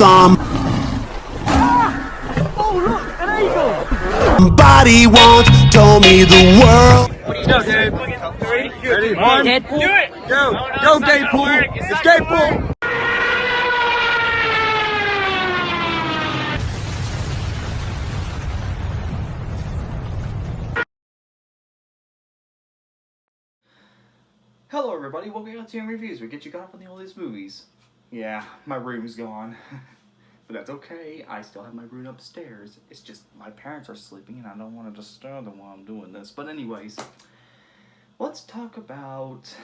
some. Oh, look, an eagle! Somebody once told me the world. Go, Dave. Ready? One. Deadpool. Do it. Go. Go, Deadpool. It's Deadpool. Hello everybody, welcome to LTM Reviews. We get you caught up on the oldest movies. Yeah, my room's gone. But that's okay, I still have my room upstairs. It's just my parents are sleeping and I don't want to disturb them while I'm doing this. But anyways, let's talk about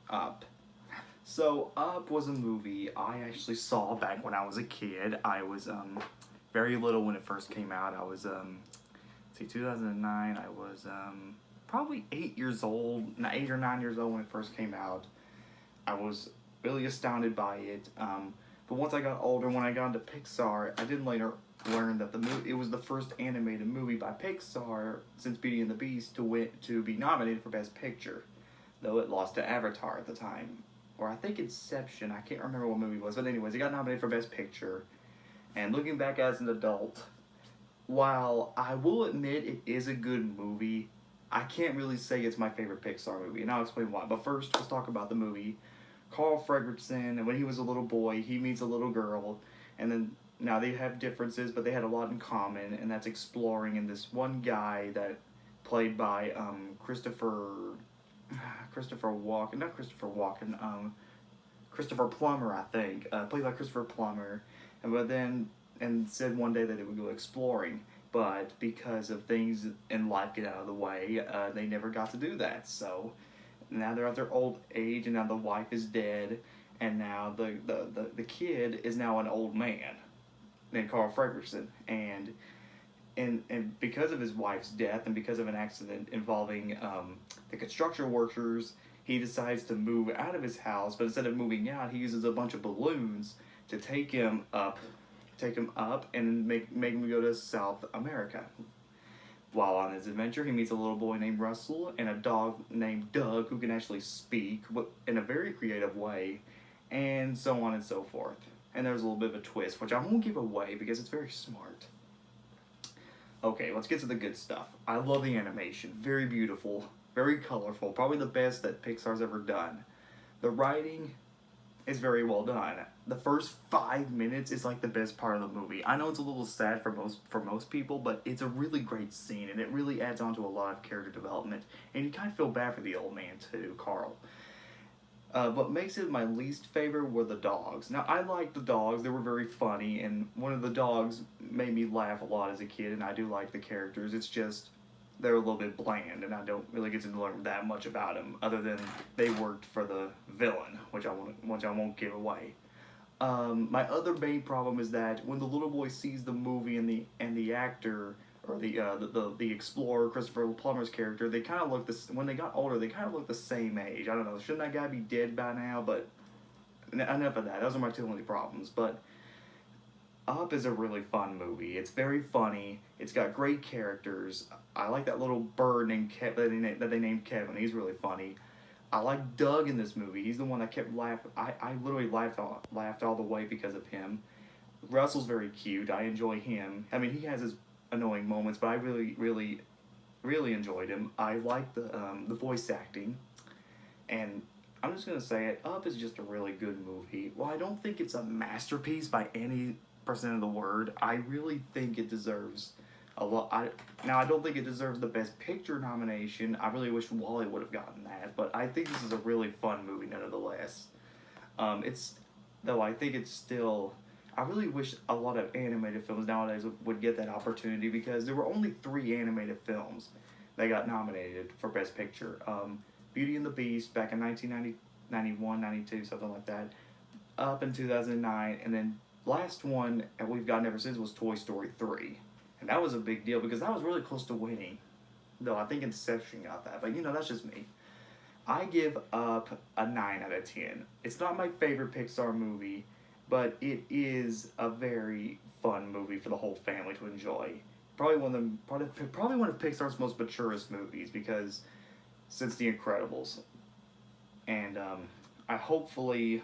Up. So Up was a movie I actually saw back when I was a kid. I was very little when it first came out. I was 2009, I was probably 8 years old, 8 or 9 years old when it first came out. I was really astounded by it. But once I got older, when I got into Pixar, I did later learn that it was the first animated movie by Pixar since Beauty and the Beast to be nominated for Best Picture, though it lost to Avatar at the time. Or I think Inception, I can't remember what movie it was, but anyways, it got nominated for Best Picture. And looking back as an adult, while I will admit it is a good movie, I can't really say it's my favorite Pixar movie, and I'll explain why. But first, let's talk about the movie. Carl Fredricksen, and when he was a little boy, he meets a little girl, and then now they have differences, but they had a lot in common, and that's exploring. And this one guy that played by Christopher Plummer, I think, played by Christopher Plummer, and said one day that they would go exploring. But because of things in life get out of the way, they never got to do that. So now they're at their old age, and now the wife is dead, and now the kid is now an old man named Carl Fredricksen. And because of his wife's death and because of an accident involving the construction workers, he decides to move out of his house. But instead of moving out, he uses a bunch of balloons to take him up and make him go to South America. While on his adventure, he meets a little boy named Russell and a dog named Doug who can actually speak in a very creative way, and so on and so forth. And there's a little bit of a twist, which I won't give away because it's very smart. Okay, let's get to the good stuff. I love the animation. Very beautiful, very colorful, probably the best that Pixar's ever done. The writing is very well done. The first 5 minutes is like the best part of the movie. I know it's a little sad for most people, but it's a really great scene, and it really adds on to a lot of character development. And you kind of feel bad for the old man too, Carl. What makes it my least favorite were the dogs. Now, I liked the dogs. They were very funny, and one of the dogs made me laugh a lot as a kid, and I do like the characters. It's just they're a little bit bland, and I don't really get to learn that much about them, other than they worked for the villain, which I won't give away. My other main problem is that when the little boy sees the movie and the actor or the explorer Christopher Plummer's character, they kind of look when they got older, they kind of look the same age. I don't know, shouldn't that guy be dead by now? But enough of that. Those are my two only problems. But Up is a really fun movie. It's very funny. It's got great characters. I like that little bird named that they named Kevin. He's really funny. I like Doug in this movie. He's the one that kept laughing. I literally laughed all the way because of him. Russell's very cute. I enjoy him. I mean, he has his annoying moments, but I really enjoyed him. I like the voice acting, and I'm just gonna say it. Up is just a really good movie. Well, I don't think it's a masterpiece by any percent of the word. I really think it deserves a lot. I don't think it deserves the Best Picture nomination. I really wish Wall-E would have gotten that, but I think this is a really fun movie nonetheless. I think it's still. I really wish a lot of animated films nowadays would get that opportunity, because there were only 3 animated films that got nominated for Best Picture. Beauty and the Beast back in 1991, 92, something like that. Up in 2009, and then last one that we've gotten ever since was Toy Story 3. And that was a big deal because that was really close to winning. Though I think Inception got that, but that's just me. I give Up a 9 out of 10. It's not my favorite Pixar movie, but it is a very fun movie for the whole family to enjoy. Probably one of Pixar's most maturest movies, because since The Incredibles. And I hopefully